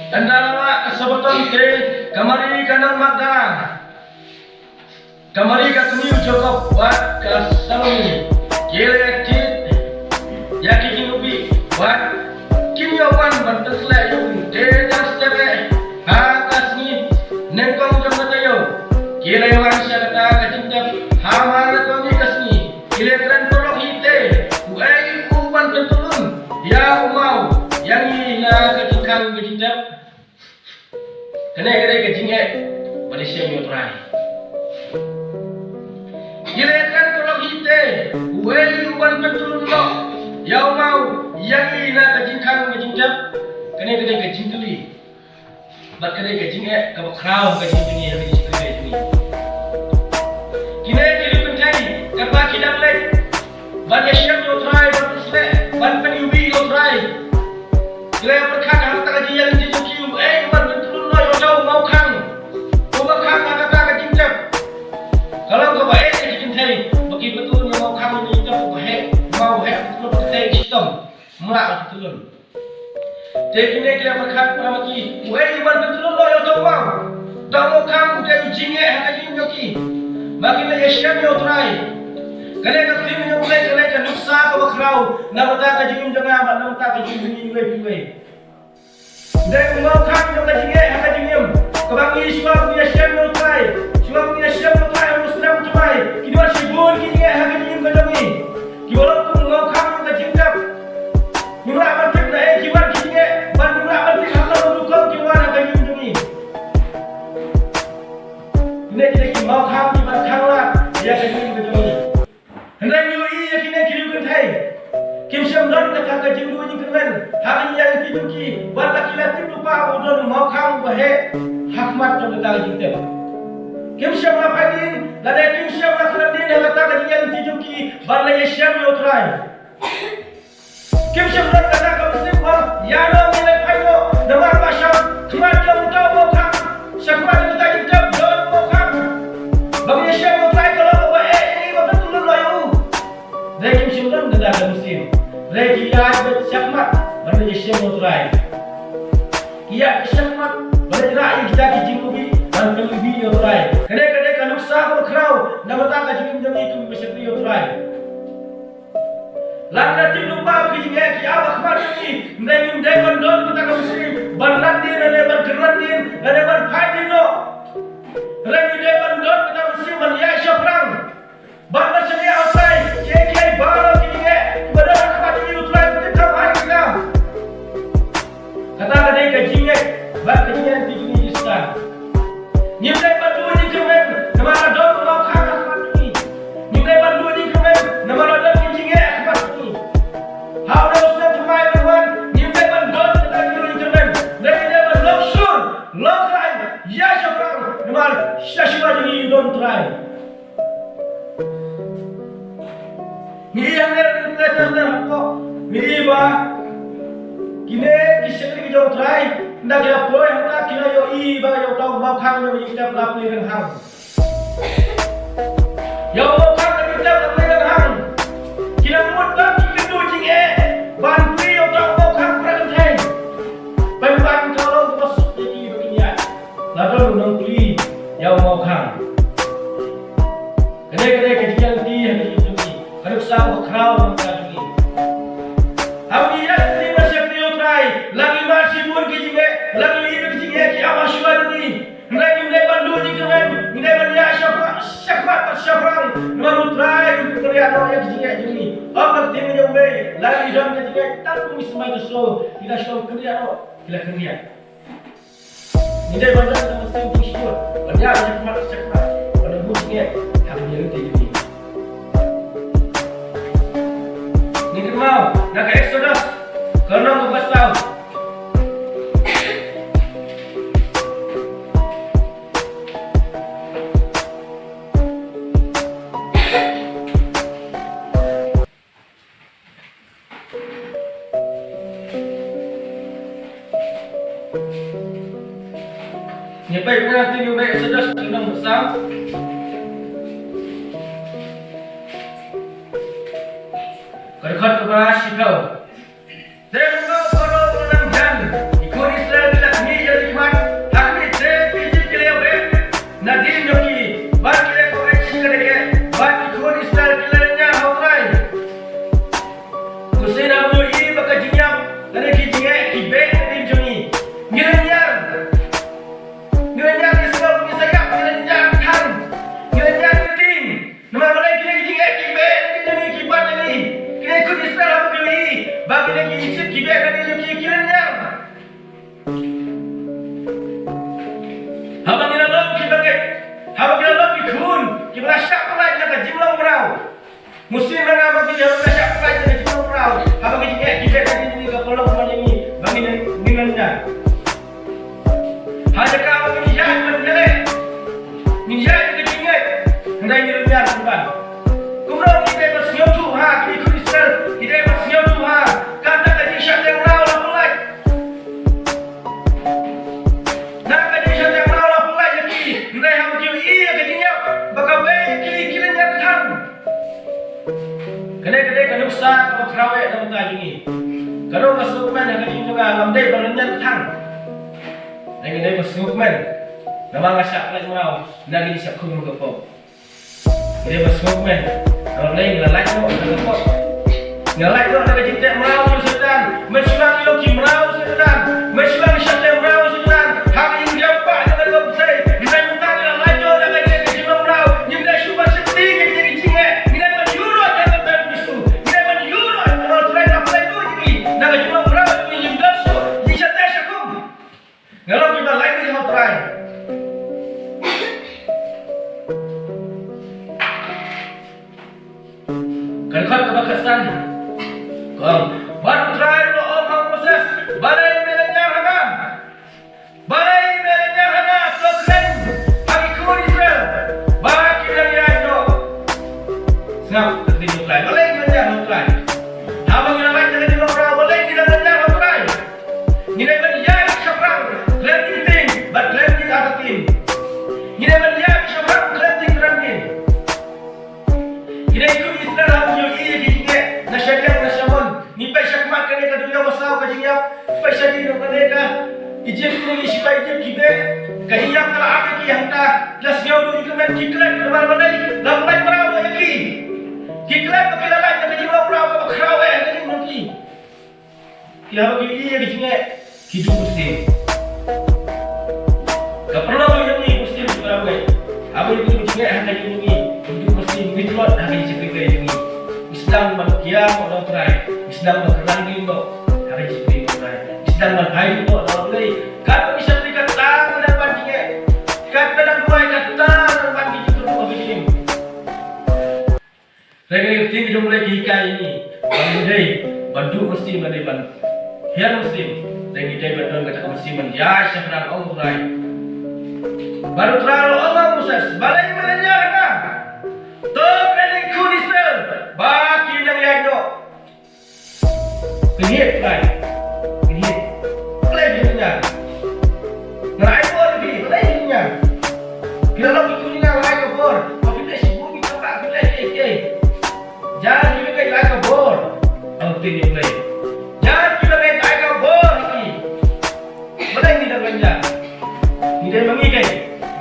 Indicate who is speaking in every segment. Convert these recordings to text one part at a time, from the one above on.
Speaker 1: Andalawa kesebeton ke kamari kanang magda. Kamari ka kini cukup buat kasaluni. Kile kit ya kini ubi buat kini awan bantasla yung tejas tebe ha kasni nengkong jam tayo. Kile wan siya kata kacintap hamar kami kasni. Kile keren tolong hite uai kuban tetulun ya umau yang ina kacingkang kacintap. Kena kecingnya pada siang yang terakhir. Gilekan tolong hite, uai uban petulun lo, yang mau yang ina kecingkang kecingkap, kena kecing tuli. Bat kena kecingnya kabak kerau kecing tuli yang kecing tuli. Kena kiri pentai, kerba kidam lek, ban siang yang terakhir berpisah, ban peniubi yang terakhir. Gilek berkat harta kaji yang dijuki, uban petulun lo yang jauh mau kang, ubah kang kata kecingkap. Kalau kau baik kecing bagi betul yang mau kang ini kita mau betul betul sistem mulak betul. Jadi ni kita berkat permati, uban petulun lo yang jauh mau, tak mau kang udah ujingnya hanya joki. Bagi ni siang yang terakhir. Kena kau yang mulai kena nuksa kau kerau, nama tak kajing jangan, nama tak kajing ini. Dan mau kang yang kajing kebangi suam punya siam yang terakhir, suam punya siam yang terakhir muslim terakhir. Kedua sibun kini kajing kajangi. Walaupun mau kang yang kajing kap, murah bantik dah jiwan kini, ban murah bantik Allah mendukung jiwan kajing kajangi. Ini kita mau kang di mana kang lah, dia kajing kajangi. Hendak nyui yang kini kiri kentai. Kim siam don kata kajing dua ni keren. Hari yang tijuki, buat laki laki lupa udon mau kang bahe hakmat trong kata kajing tem. Kim siam lapain, lada kim siam laklatin yang kata kajing yang tijuki, buat lagi siam yang terakhir. Kim siam don kata kajing tem, ya no nilai payo, nama pasal, cuma dia muda mau kang, siapa yang kajing tem don mau kang. Bagi siam yang terakhir kalau bahe ini betul betul layu. Kim siam don kata kajing Regi ya bersyakmat pada siang yang terakhir. Ia bersyakmat pada rakyat kita kijingubi dan pelubi yang terakhir. Kadang-kadang kalau sah berkerau, nama tak kijing jami itu bersyakmat yang terakhir. Lagi tim lupa kijingnya kia bakmat ini. Mending bandon kita muslim. Bandlandin ada bergerandin ada berpaidin no. Regi bandon kita muslim ya syaprang. Bandar sedia outside. Kiai baru kijingnya. Kata ada kajingnya, bak kajingnya tinggi di sana. Nyimpai bandu ni kemen, nama ada mau kang akmat ni. Nyimpai bandu ni kemen, nama ada kajingnya akmat ni. How the Muslim semai berwan, nyimpai bandu kita ni kemen. Dari dia berloksur, lokrai, ya syukur, nama syashwa jadi don't try. Ni yang ni terdengar kok, ni bah. Kini kisah ni kita try, nak kita boy, nak kita yo iba yo tahu mau kang yo kita pelapli renghang. Yo mau kang kita pelapli renghang. Kita mudah kita tu jingge, bantu yo tahu mau kang perantai. Pemban kalau masuk jadi begini, lalu nongkli yo mau kang. Kedai-kedai kejadian di hari ini, kalau sah berkerau macam ni. Abi ya ni lagi masih pun kijinge, lagi hidup kijinge ki amaswa ni. Lagi ni bandu ni kemen, ni bandu syakmat syafran. Namun try kerja no yang kijinge jadi. Apa tim yang baik, lagi jam kijinge tak kumis mai tu so. Kita show kerja no, kita kerja. Ni bandu kita mesti tinggal. Banyak syakmat. Bandu kijinge harus jadi jadi. Ni mau nak exodus. Kerana lepas tahu. Nyampai pernah tinggal baik sedar sedang besar. Kerja keras kau. Tengok kalau menang jan, ikut Israel bila ni Muslim mana bagi dia berkasih pelai dari cuma perau. Apa kita tadi ke pulau mana ini bagi ningannya. Hanya kau bagi dia menjelek. Ninjai kecingnya. Hendak ini biar bukan. Kemudian kita bersiap tu kita Kristen kita bersiap tu kata kaji syarat yang lau lah pelai. Nak kaji syarat yang lau lah pelai jadi. Hendak yang bagi iya kecingnya. Bakal baik kiranya ketang. Kadang-kadang kan usah kalau kerawat dalam tadi ni. Kalau masuk mana kaji juga lamdai berenya ketang. Kadang-kadang masuk mana. Nama ngasak pelai mau. Nak jadi siap kumul kepop. Dia masuk mana. Kalau lain ngelak tu, ngelak. Ngelak tu ada cinta merau sedan, mensulang loki merau sedan, mensulang syaitan merau sedan. Hak yang jawab dengan betul. Kita minta ngelak tu dengan dia cinta merau. Kita cuba sedih jadi cinta. Kita menjurut dengan berbisu. Kita menjurut kalau terakhir apa itu jadi. Dengan cinta merau ini berdosa. Jika tak syakum. Kalau kita lain dia mau terakhir. Kerana kebakasan, kau baru terakhir lo orang Moses, balai melenya hana, Tuhan bagi kaum Israel, bagi dari itu, siap terjadi pelai, balai melenya pelai, apa yang lain jadi orang balai kita melenya pelai, ini menjadi seorang cleansing, but cleansing ada tim, ini menjadi seorang cleansing. Ini ikut Israel hamil iya gini nasyadam nasyamon ni paisha kmat kane ka dunia wasau ka jiya paisha di no kane ka Egypt ni sipai Egypt kibe ka jiya kala ake ki hanta las yo du ikmen kiklat kebar banai lam lai maraw yaki kiklat ka kilala ka jiya maraw ka khrawe ka ni mungki ya bagi iya gini hidup muslim ka perlu yang ni muslim berawe apa itu gini hanta ni Mitmot hari seperti ini. Islam manusia orang terai. Islam berkelanjutan itu hari seperti ini. Islam berkait itu orang terai. Kata bisa berikan tangan dan pancinya. Kata dan dua kata dan panci itu dua begini. Lagi tinggi jumlah hikai ini. Bandai bantu muslim bandai bantu. Hian muslim. Lagi day bantu kata muslim ya syafran orang terai. Baru terai Allah Moses. Balai melenya kan? Terpening kun Israel bagi yang lainnya. Kenit lai, kenit. Play dunia. Ngai pun di play dunia. Kita nak ikut dunia lai kabur. Tapi kita sibuk kita tak kita keke. Jangan kita kaya lai kabur. Nanti ni play. Jangan kita kaya lai kabur lagi. Play ni dah belanja. Kita mengikai.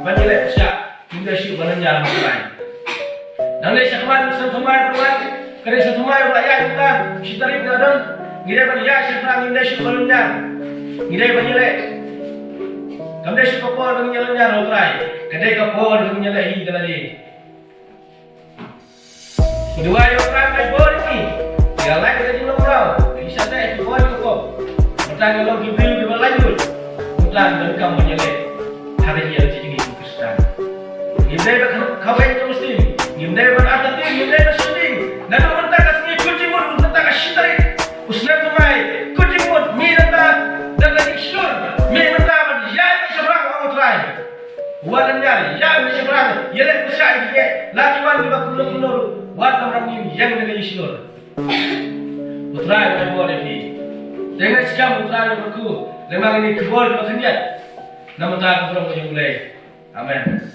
Speaker 1: Banyak lai siap. Kita siap belanja mulai. Nanti syakman sentumai berbuat, kerana sentumai berlayar kita, syitari berladang, ngidai berlayar syakman ngidai syukurnya, ngidai bernyelek. Kamdai syukur dengan nyelenya rotrai, kedai kapur dengan nyelek hi kelali. Kedua rotrai kapur ini, dia lain kita jumlah kurau, bisa tak kapur cukup. Bertang kalau kita berlanjut, bertang dan kamu nyelek, hari ini ada tinggi Kristen. Ngidai berkawin ke Muslim. Hindai berarti hindai bersyuting. Dan mentah kasih kucingmut mentah kasih tarik. Usnah tumai kucingmut mi mentah dan lagi syur mi mentah berjaya seberang orang terai. Wadan jari ya seberang. Yelek besar dia lagi wan di bakul-bakul. Wad orang ini yang dengan syur. Putra yang boleh ni. Dengan sekarang putra yang berku. Memang ini kebol berkendiat. Namun tak kurang boleh mulai. Amin.